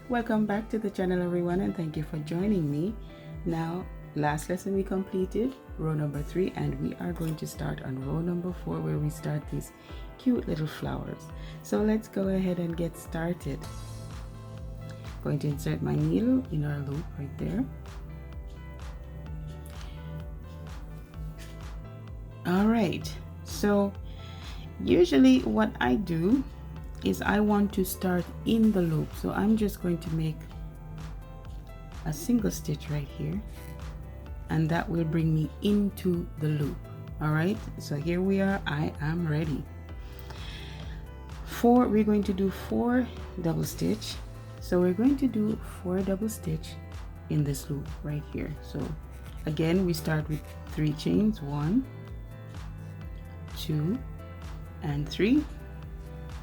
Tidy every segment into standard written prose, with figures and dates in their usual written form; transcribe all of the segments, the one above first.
Welcome back to the channel, everyone, and thank you for joining me. Now, last lesson we completed row number 3, and we are going to start on row number 4 where we start these cute little flowers. So let's go ahead and get started. Going to insert my needle in our loop right there. All right, so usually what I do is I want to start in the loop, so I'm just going to make a single stitch right here, and that will bring me into the loop. All right, so here we are. I am ready. We're going to do 4 double stitch, so we're going to do 4 double stitch in this loop right here. So again, we start with 3 chains, 1, 2, and 3,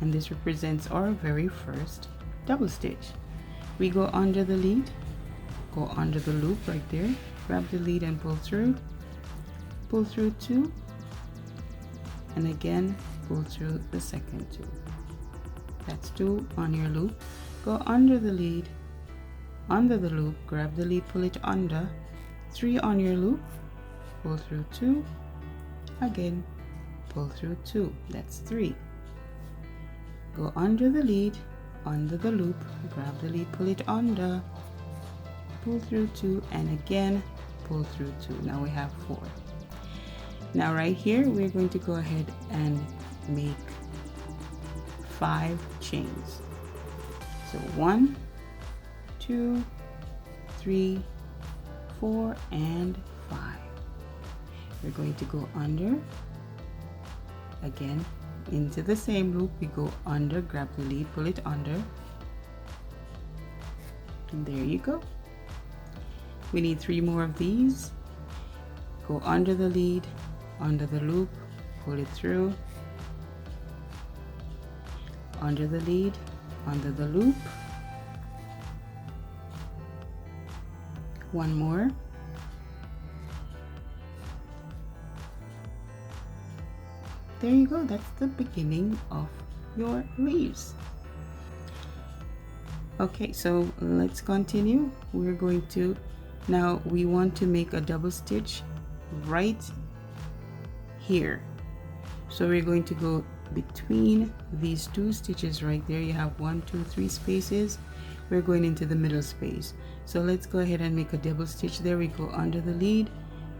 and this represents our very first double stitch. We go under the lead, go under the loop right there, grab the lead and pull through 2, and again pull through the second 2. That's 2 on your loop. Go under the lead, under the loop, grab the lead, pull it under, 3 on your loop, pull through 2, again pull through 2, that's 3. Go under the lead, under the loop, grab the lead, pull it under, pull through 2, and again pull through 2. Now we have 4. Now right here we're going to go ahead and make 5 chains. So 1, 2, 3, 4, and 5. We're going to go under. Again, into the same loop, we go under, grab the lead, pull it under, and there you go. We need 3 more of these. Go under the lead, under the loop, pull it through, under the lead, under the loop, 1 more, there you go. That's the beginning of your leaves. Okay, so let's continue. We're going to, now we want to make a double stitch right here. So we're going to go between these 2 stitches right there. You have 1, 2, 3 spaces. We're going into the middle space. So let's go ahead and make a double stitch there. We go under the lead,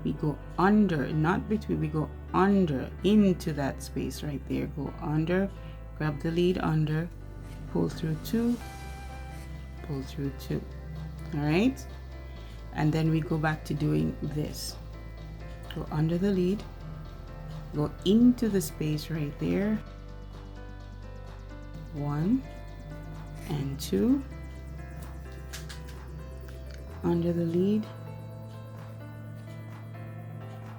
we go under, not between, we go under into that space right there. Go under, grab the lead under, pull through 2, pull through 2. All right, and then we go back to doing this. Go under the lead, go into the space right there, 1 and 2, under the lead.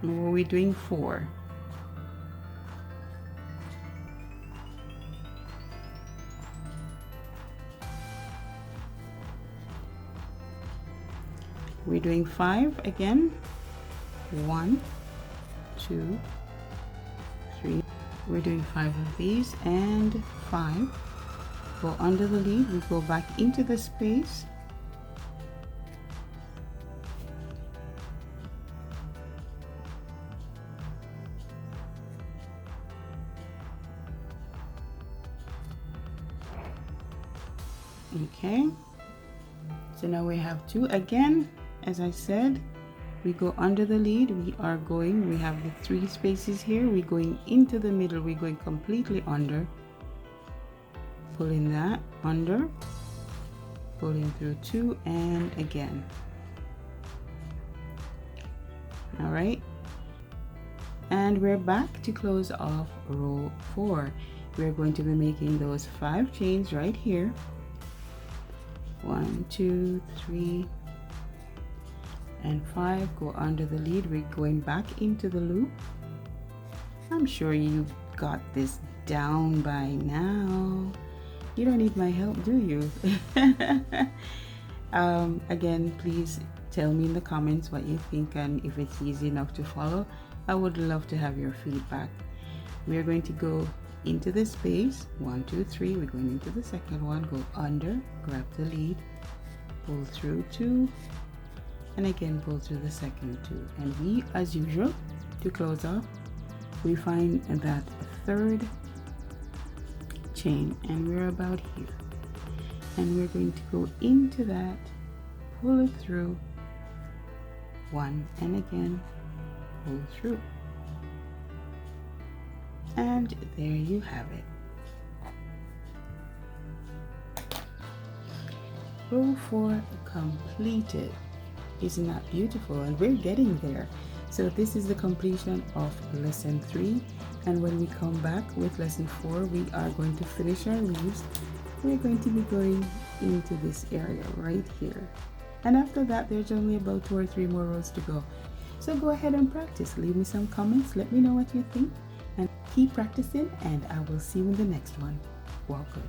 And what are we doing? 4. We're doing 5 again. 1, 2, 3. We're doing 5 of these and 5. Go under the lead, we go back into the space. Okay, so now we have 2 again. As I said, we go under the lead, we have the 3 spaces here, we're going into the middle, we're going completely under, pulling that under, pulling through 2, and again. All right, and we're back to close off row 4. We're going to be making those 5 chains right here. 1, 2, 3, and 5. Go under the lead, we're going back into the loop. I'm sure you got this down by now. You don't need my help, do you? Again, please tell me in the comments what you think and if it's easy enough to follow. I would love to have your feedback. We're going to go into the space, 1, 2, 3. We're going into the second one, go under, grab the lead, pull through 2, and again pull through the second 2. And we, as usual, to close off, we find that third chain, and we're about here, and we're going to go into that, pull it through 1, and again pull through, and there you have it. Row 4 completed. Isn't that beautiful? And we're getting there. So this is the completion of lesson 3, and when we come back with lesson 4, we are going to finish our leaves. We're going to be going into this area right here, and after that there's only about 2 or 3 more rows to go. So go ahead and practice. Leave me some comments, let me know what you think, and keep practicing, and I will see you in the next one. Walk good.